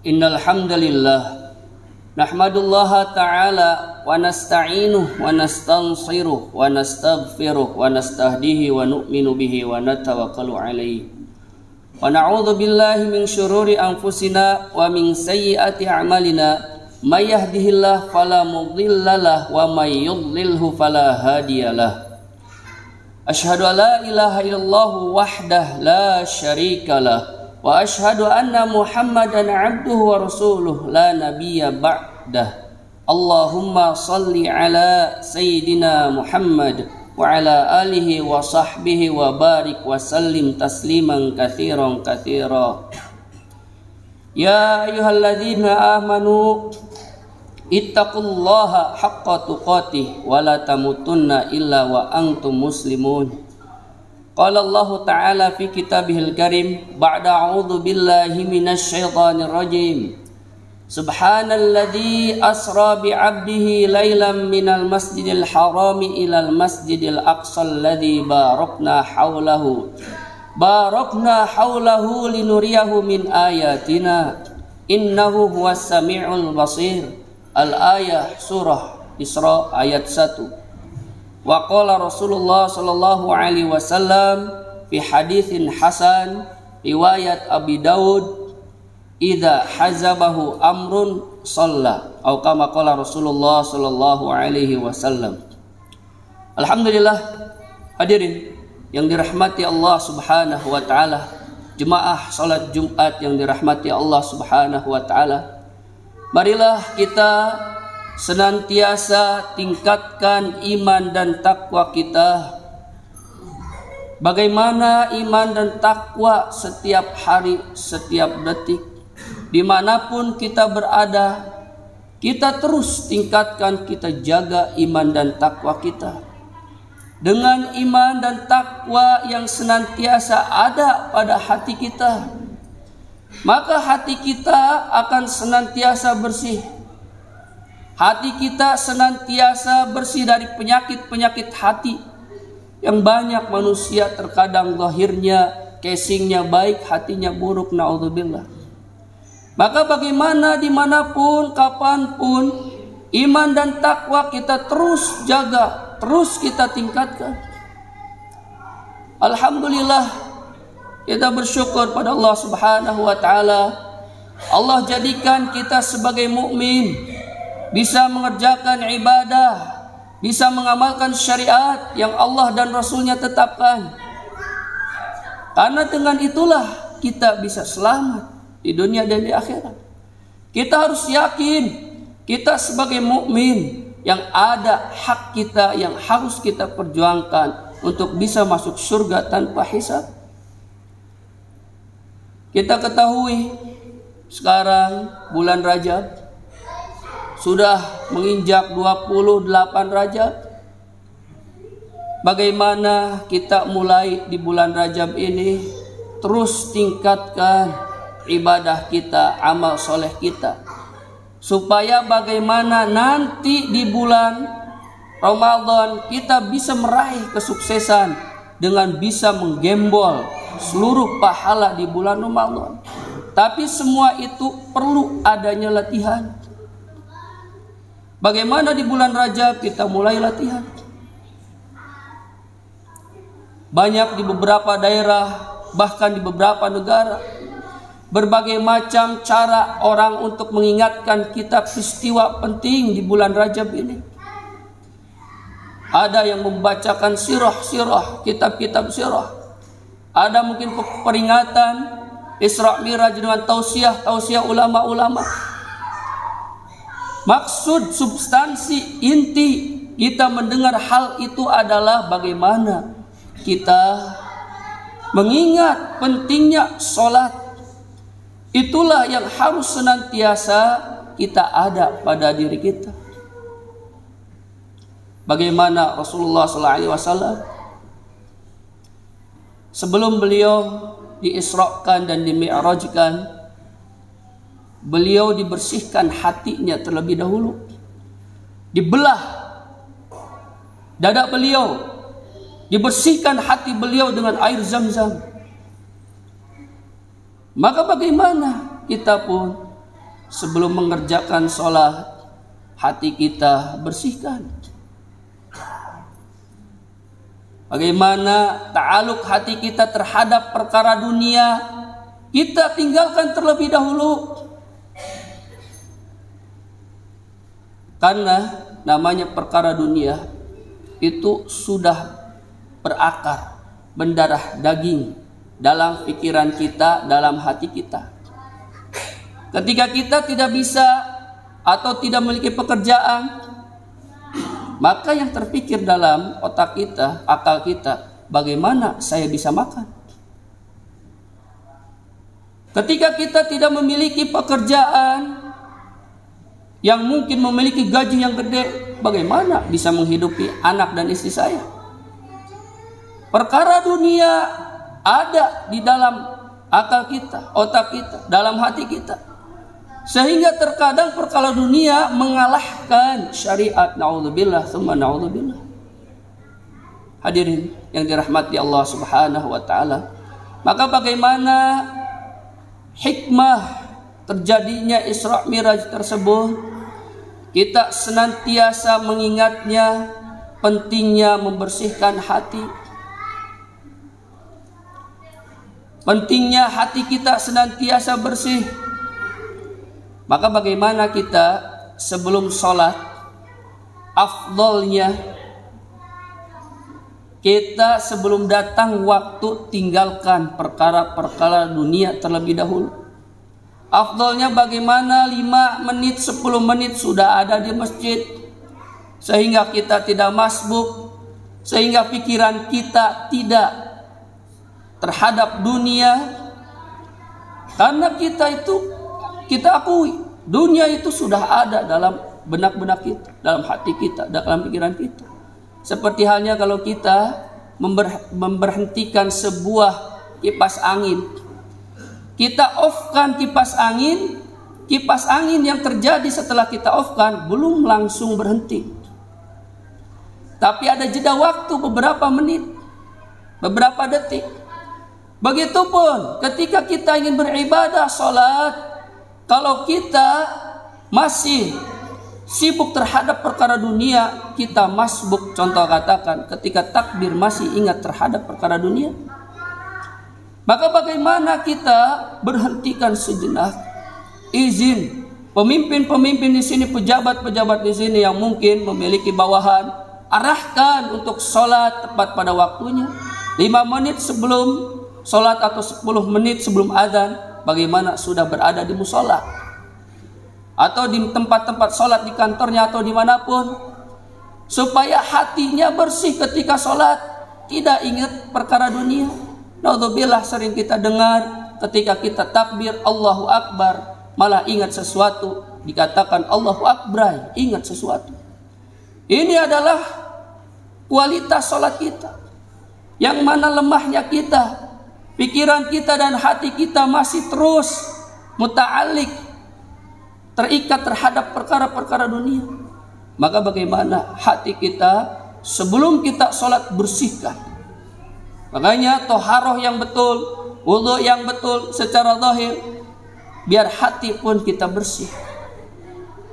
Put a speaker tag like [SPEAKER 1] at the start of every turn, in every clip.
[SPEAKER 1] Innal hamdalillah nahmadullaha ta'ala wa nasta'inuhu wa nastansiruhu wa nastaghfiruh wa nastahdihi wa nu'minu bihi wa natawakkalu alaihi wa na'udzu billahi min syururi anfusina wa min sayyiati a'malina may yahdihillahu fala mudhillalah wa may yudlilhu fala hadiyalah. Asyhadu an la ilaha illallah wahdah la syarikalah wa asyhadu anna Muhammadan abduhu wa rasuluh la nabiyya ba'dah. Allahumma salli ala sayyidina Muhammad wa ala alihi wa sahbihi wa barik wa sallim tasliman katsiran katsira. Ya ayyuhalladzina amanu ittaqullaha haqqa tuqatih wa la tamutunna illa wa antum muslimun. Qala Allah Ta'ala fi kitabihil karim ba'da a'udzu billahi minasy syaithanir rajim. Subhanalladzi asra bi 'abdihi lailan minal masjidil harami ilal masjidil aqsal ladzi barakna haulahu linuriyahu min ayatina innahu huwas samiul basir. Al-ayah surah Isra ayat 1. Wa qala Rasulullah sallallahu alaihi wasallam fi haditsin hasan riwayat Abi Daud, idza hazabahu amrun shalla, atau kama qala Rasulullah sallallahu alaihi wasallam. Alhamdulillah, hadirin yang dirahmati Allah Subhanahu wa taala, jemaah salat Jumat yang dirahmati Allah Subhanahu wa taala. Marilah kita senantiasa tingkatkan iman dan takwa kita. Bagaimana iman dan takwa setiap hari, setiap detik, dimanapun kita berada, kita terus tingkatkan, kita jaga iman dan takwa kita. Dengan iman dan takwa yang senantiasa ada pada hati kita, maka hati kita akan senantiasa bersih. Hati kita senantiasa bersih dari penyakit-penyakit hati yang banyak manusia terkadang zahirnya, casingnya baik, hatinya buruk, naudzubillah. Maka bagaimana dimanapun, kapanpun, iman dan takwa kita terus jaga, terus kita tingkatkan. Alhamdulillah, kita bersyukur pada Allah Subhanahu wa taala. Allah jadikan kita sebagai mukmin, bisa mengerjakan ibadah, bisa mengamalkan syariat yang Allah dan Rasulnya tetapkan. Karena dengan itulah kita bisa selamat di dunia dan di akhirat. Kita harus yakin kita sebagai mukmin yang ada hak kita yang harus kita perjuangkan untuk bisa masuk surga tanpa hisab. Kita ketahui sekarang bulan Rajab sudah menginjak 28 Rajab. Bagaimana kita mulai di bulan Rajab ini terus tingkatkan ibadah kita, amal soleh kita, supaya bagaimana nanti di bulan Ramadan kita bisa meraih kesuksesan dengan bisa menggembol seluruh pahala di bulan Ramadan. Tapi semua itu perlu adanya latihan. Bagaimana di bulan Rajab kita mulai latihan? Banyak di beberapa daerah, bahkan di beberapa negara, berbagai macam cara orang untuk mengingatkan kita peristiwa penting di bulan Rajab ini. Ada yang membacakan sirah-sirah, kitab-kitab sirah. Ada mungkin peringatan Isra Miraj dengan tausiah ulama-ulama. Maksud, substansi, inti kita mendengar hal itu adalah bagaimana kita mengingat pentingnya sholat. Itulah yang harus senantiasa kita ada pada diri kita. Bagaimana Rasulullah SAW sebelum beliau diisrakan dan dimi'rajkan, beliau dibersihkan hatinya terlebih dahulu. Dibelah dada beliau, dibersihkan hati beliau dengan air Zam-Zam. Maka bagaimana kita pun sebelum mengerjakan sholat, hati kita bersihkan. Bagaimana ta'aluk hati kita terhadap perkara dunia, kita tinggalkan terlebih dahulu. Karena namanya perkara dunia itu sudah berakar, mendarah daging dalam pikiran kita, dalam hati kita. Ketika kita tidak bisa atau tidak memiliki pekerjaan, maka yang terpikir dalam otak kita, akal kita, bagaimana saya bisa makan? Ketika kita tidak memiliki pekerjaan yang mungkin memiliki gaji yang gede, bagaimana bisa menghidupi anak dan istri saya? Perkara dunia ada di dalam akal kita, otak kita, dalam hati kita. Sehingga terkadang perkara dunia mengalahkan syariat. Na'udzubillah, tsumma na'udzubillah. Hadirin yang dirahmati Allah Subhanahu wa taala. Maka bagaimana hikmah terjadinya Isra Miraj tersebut? Kita senantiasa mengingatnya pentingnya membersihkan hati. Pentingnya hati kita senantiasa bersih. Maka bagaimana kita sebelum sholat, afdolnya kita sebelum datang waktu tinggalkan perkara-perkara dunia terlebih dahulu. Afdolnya bagaimana 5 menit, 10 menit sudah ada di masjid, sehingga kita tidak masbuk, sehingga pikiran kita tidak terhadap dunia. Karena kita akui dunia itu sudah ada dalam benak-benak kita, dalam hati kita, dalam pikiran kita. Seperti halnya kalau kita memberhentikan sebuah kipas angin, kita off-kan kipas angin yang terjadi setelah kita off-kan belum langsung berhenti, tapi ada jeda waktu beberapa menit, beberapa detik. Begitupun ketika kita ingin beribadah sholat, kalau kita masih sibuk terhadap perkara dunia, kita masbuk. Contoh katakan ketika takbir masih ingat terhadap perkara dunia, maka bagaimana kita berhentikan sejenak, izin pemimpin-pemimpin di sini, pejabat-pejabat di sini yang mungkin memiliki bawahan, arahkan untuk sholat tepat pada waktunya, 5 menit sebelum sholat atau 10 menit sebelum azan. Bagaimana sudah berada di musola atau di tempat-tempat sholat di kantornya atau dimanapun, supaya hatinya bersih ketika sholat, tidak ingat perkara dunia. Naudzubillah, sering kita dengar ketika kita takbir Allahu Akbar malah ingat sesuatu, dikatakan Allahu Akbar, ingat sesuatu. Ini adalah kualitas sholat kita, yang mana lemahnya kita, pikiran kita dan hati kita masih terus muta'alliq, terikat terhadap perkara-perkara dunia. Maka bagaimana hati kita sebelum kita sholat bersihkan. Makanya toharoh yang betul, wudu yang betul secara zahir, biar hati pun kita bersih.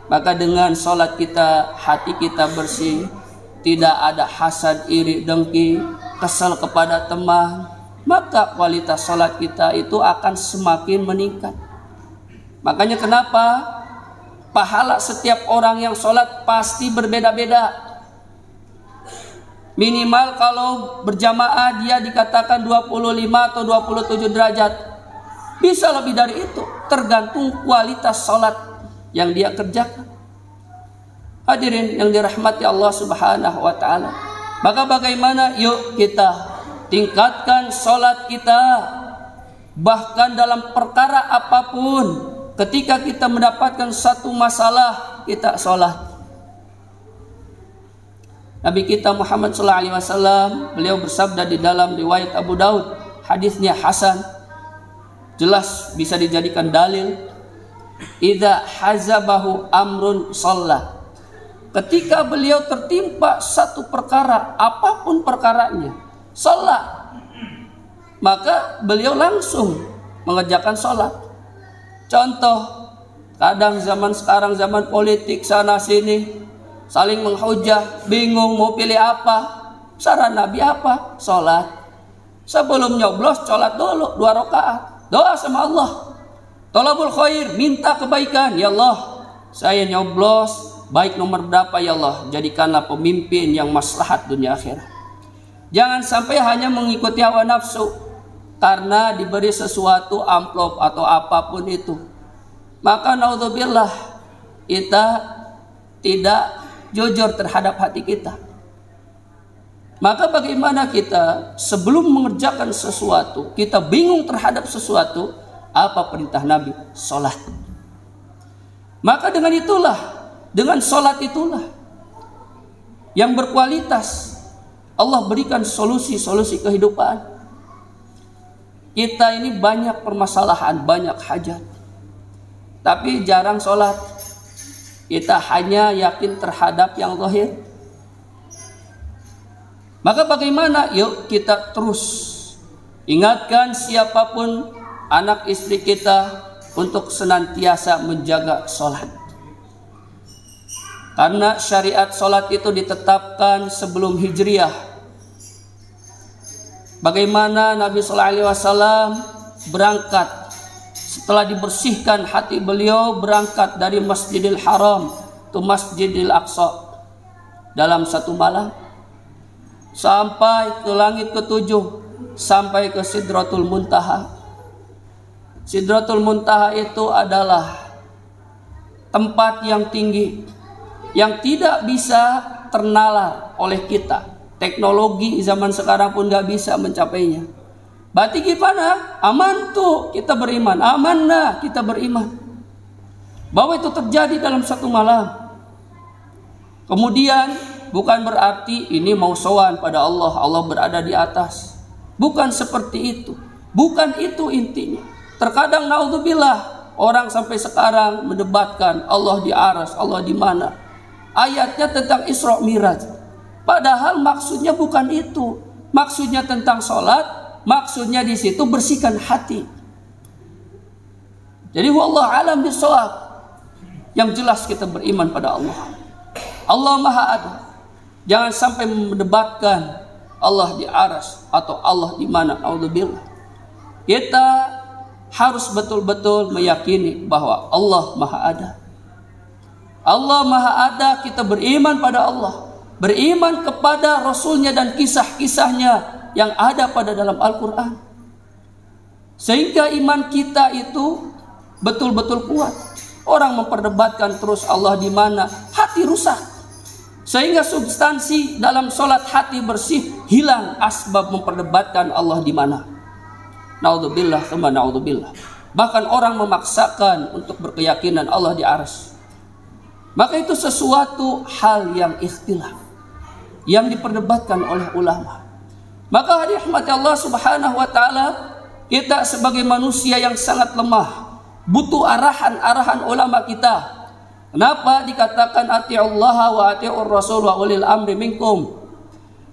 [SPEAKER 1] Maka dengan sholat kita, hati kita bersih, tidak ada hasad, iri, dengki, kesal kepada teman, maka kualitas sholat kita itu akan semakin meningkat. Makanya kenapa pahala setiap orang yang sholat pasti berbeda-beda. Minimal kalau berjamaah dia dikatakan 25 atau 27 derajat. Bisa lebih dari itu, tergantung kualitas sholat yang dia kerjakan. Hadirin yang dirahmati Allah Subhanahu wa ta'ala. Maka bagaimana? Yuk kita tingkatkan sholat kita. Bahkan dalam perkara apapun, ketika kita mendapatkan satu masalah, kita sholat. Nabi kita Muhammad SAW, beliau bersabda di dalam riwayat Abu Daud, hadisnya hasan, jelas bisa dijadikan dalil. Idza hazabahu amrun shalla. Ketika beliau tertimpa satu perkara, apapun perkaranya, shalla, maka beliau langsung mengerjakan sholat. Contoh, Kadang zaman sekarang zaman politik sana sini, saling menghujah, bingung mau pilih apa. Saran Nabi apa? Sholat. Sebelum nyoblos, sholat dulu 2 rakaat. Doa sama Allah. Tolabul khair, minta kebaikan. Ya Allah, saya nyoblos, baik nomor berapa ya Allah, jadikanlah pemimpin yang maslahat dunia akhirat. Jangan sampai hanya mengikuti hawa nafsu karena diberi sesuatu amplop atau apapun itu, maka naudzubillah kita tidak jujur terhadap hati kita. Maka bagaimana kita sebelum mengerjakan sesuatu, kita bingung terhadap sesuatu, apa perintah Nabi? Sholat. Maka dengan itulah, dengan sholat itulah yang berkualitas Allah berikan solusi-solusi kehidupan. Kita ini banyak permasalahan, banyak hajat, tapi jarang sholat. Kita hanya yakin terhadap yang zahir. Maka bagaimana? Yuk kita terus ingatkan siapapun anak istri kita untuk senantiasa menjaga sholat. Karena syariat sholat itu ditetapkan sebelum hijriah. Bagaimana Nabi SAW berangkat setelah dibersihkan hati beliau, berangkat dari Masjidil Haram ke Masjidil Aqsa dalam satu malam, sampai ke langit ke-7, sampai ke Sidratul Muntaha. Sidratul Muntaha itu adalah tempat yang tinggi yang tidak bisa ternalar oleh kita. Teknologi zaman sekarang pun gak bisa mencapainya. Berarti gimana? Aman tuh kita beriman, amanah kita beriman bahwa itu terjadi dalam satu malam. Kemudian bukan berarti ini mau sowan pada Allah, Allah berada di atas. Bukan seperti itu. Bukan itu intinya. Terkadang naudzubillah orang sampai sekarang mendebatkan Allah di aras, Allah di mana. Ayatnya tentang Isra Miraj. Padahal maksudnya bukan itu. Maksudnya tentang sholat. Maksudnya di situ bersihkan hati. Jadi wallahu alam bisawab. Yang jelas kita beriman pada Allah. Allah Maha Ada. Jangan sampai mendebatkan Allah di aras atau Allah di mana. Naudzubillah. Kita harus betul-betul meyakini bahwa Allah Maha Ada. Allah Maha Ada, kita beriman pada Allah, beriman kepada Rasulnya dan kisah-kisahnya yang ada pada dalam Al-Quran, sehingga iman kita itu betul-betul kuat. Orang memperdebatkan terus Allah di mana, hati rusak, sehingga substansi dalam sholat hati bersih hilang, asbab memperdebatkan Allah di mana. Naudzubillah, tsumma naudzubillah. Bahkan orang memaksakan untuk berkeyakinan Allah di arsy. Maka itu sesuatu hal yang ikhtilaf, yang diperdebatkan oleh ulama. Maka rahmat Allah Subhanahu wa taala, kita sebagai manusia yang sangat lemah, butuh arahan-arahan ulama kita. Kenapa dikatakan atiullaha wa atiur rasul wa ulil amri minkum?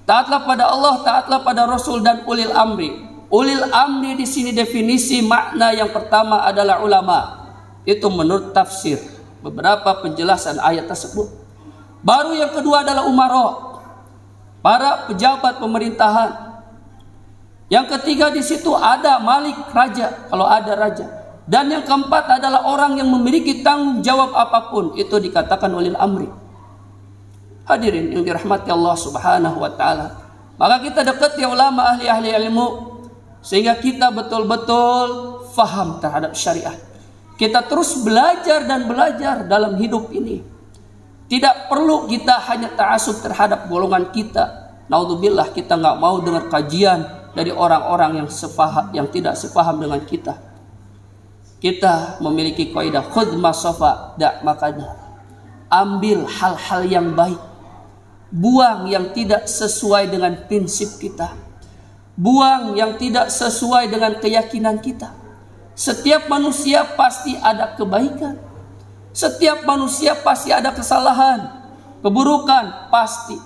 [SPEAKER 1] Taatlah pada Allah, taatlah pada Rasul dan ulil amri. Ulil amri di sini definisi makna yang pertama adalah ulama. Itu menurut tafsir, beberapa penjelasan ayat tersebut. Baru yang kedua adalah umara, para pejabat pemerintahan. Yang ketiga di situ ada malik, raja, kalau ada raja. Dan yang keempat adalah orang yang memiliki tanggung jawab apapun, itu dikatakan ulil amri. Hadirin yang dirahmati Allah Subhanahu wa taala. Maka kita dekati ulama ahli-ahli ilmu sehingga kita betul-betul faham terhadap syariat. Kita terus belajar dan belajar dalam hidup ini. Tidak perlu kita hanya ta'assub terhadap golongan kita. Naudzubillah, kita nggak mau dengar kajian dari orang-orang yang tidak sefaham dengan kita. Kita memiliki kaidah khudz ma safa da' makana. Ambil hal-hal yang baik, buang yang tidak sesuai dengan prinsip kita, buang yang tidak sesuai dengan keyakinan kita. Setiap manusia pasti ada kebaikan, setiap manusia pasti ada kesalahan, keburukan pasti.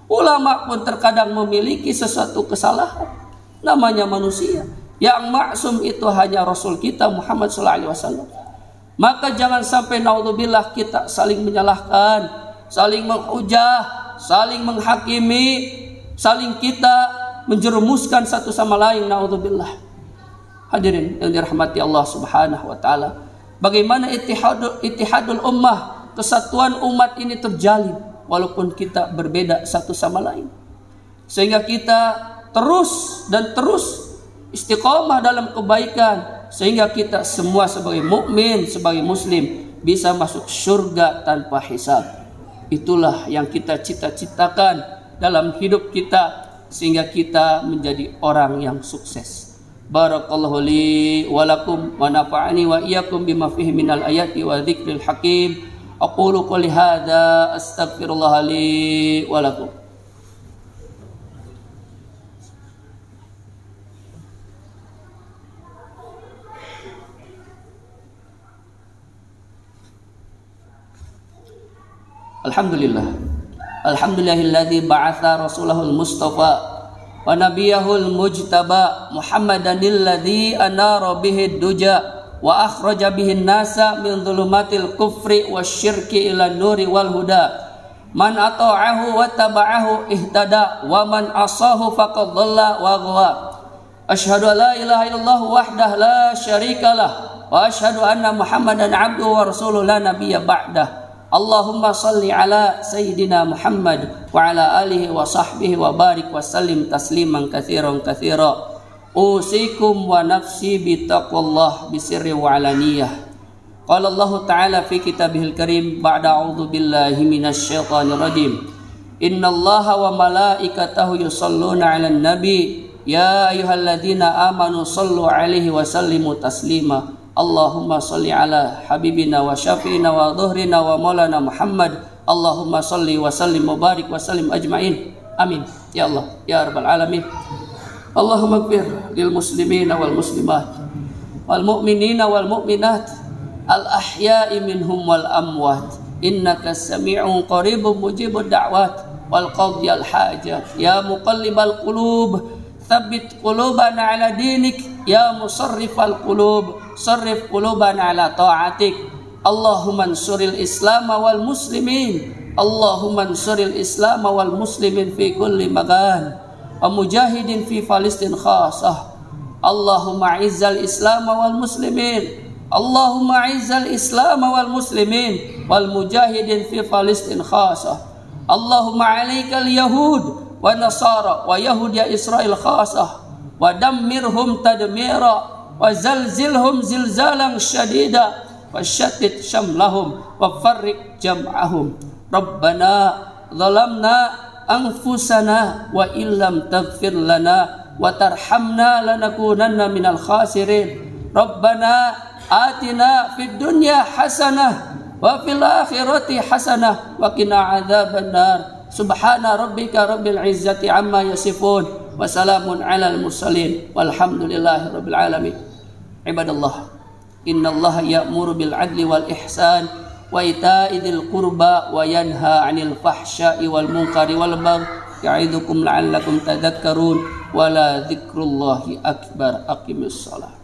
[SPEAKER 1] Ulama pun terkadang memiliki sesuatu kesalahan, namanya manusia. Yang maksum itu hanya Rasul kita Muhammad SAW. Maka jangan sampai naudzubillah kita saling menyalahkan, saling menghujah, saling menghakimi, saling kita menjerumuskan satu sama lain, naudzubillah. Hadirin yang dirahmati Allah Subhanahu wa taala, bagaimana ittihadul ummah, kesatuan umat ini terjalin walaupun kita berbeda satu sama lain, sehingga kita terus dan terus istiqomah dalam kebaikan, sehingga kita semua sebagai mukmin, sebagai muslim bisa masuk surga tanpa hisab. Itulah yang kita cita-citakan dalam hidup kita, sehingga kita menjadi orang yang sukses. Barakallahu li wa lakum wa nafa'ani wa iyyakum bima fihi minal ayati wa dzikril hakim. Aqulu qouli hadza astaghfirullah li wa lakum. Alhamdulillahilladzi ba'atha rasulahul mustafa wa nabiyahul mujtaba Muhammadanil ladzi anara bihi duja wa akhraja bihin nasa min dhulumatil kufri wasyirki ila nuri wal huda. Man ata'ahu wa taba'ahu ihtada wa man asahu faqad dhalla wa ghawa. Asyhadu an la ilaha illallah wahdah la syarikalah wa asyhadu anna Muhammadan abduhu wa rasuluhu la nabiyya ba'dah. Allahumma salli ala Sayyidina Muhammad wa ala alihi wa sahbihi wa barik wa sallim tasliman katsiran katsira. Usikum wa nafsi bi taqwallah bi sirri wa alaniyah. Qala Allah Ta'ala fi kitabihil karim ba'da a'udzu billahi minasy syaithanir rajim. Innallaha wa malaikatahu yusholluna 'alan nabi ya ayyuhalladzina amanu shallu 'alaihi wa sallimu taslima. Allahumma salli ala habibina wa syafi'ina wa dhuhrina wa maulana Muhammad. Allahumma salli wa sallim wa barik wa sallim ajma'in. Amin. Ya Allah, ya Rabbal Alamin. Allahumma ighfir lil muslimina wal muslimat wal mu'minina wal mu'minat al ahya'i minhum wal amwat. Innaka sami'un qaribun mujibud da'wat wal qadiyal hajat. Ya muqallibal qulub tsabbit qulubana ala dinik. Ya musarrifal qulub sarrif qulubana ala ta'atik. Allahumma ansuril islam wal muslimin. Allahumma ansuril islam wal muslimin fi kulli makan wa mujahidin fi Palestin khasah. Allahumma izzal islam wal muslimin. Allahumma izzal islam wal muslimin wal mujahidin fi Palestin khasah. Allahumma alaikal yahud wa nasara wa yahud ya Israel khasah wa dammirhum tadmira wa zalzilhum zilzalan syadida wa syatit syamlahum wa farriq jam'ahum. Rabbana zalamna anfusana wa illam taghfir lana wa tarhamna lanakunanna minal khasirin. Rabbana atina fid dunya hasanah wa fil akhirati hasanah wa qina adzabannar. Subhana rabbika rabbil izzati amma yasifun wa salamun alal mursalin walhamdulillahi rabbil alamin. Ibadallah, innallaha ya'muru bil adli wal ihsan wa ita'i dzil qurba wa yanha 'anil fahsya'i wal munkari wal baghi ya'idukum la'allakum tadhakkarun wa la dzikrullahi akbar. Aqimissalah.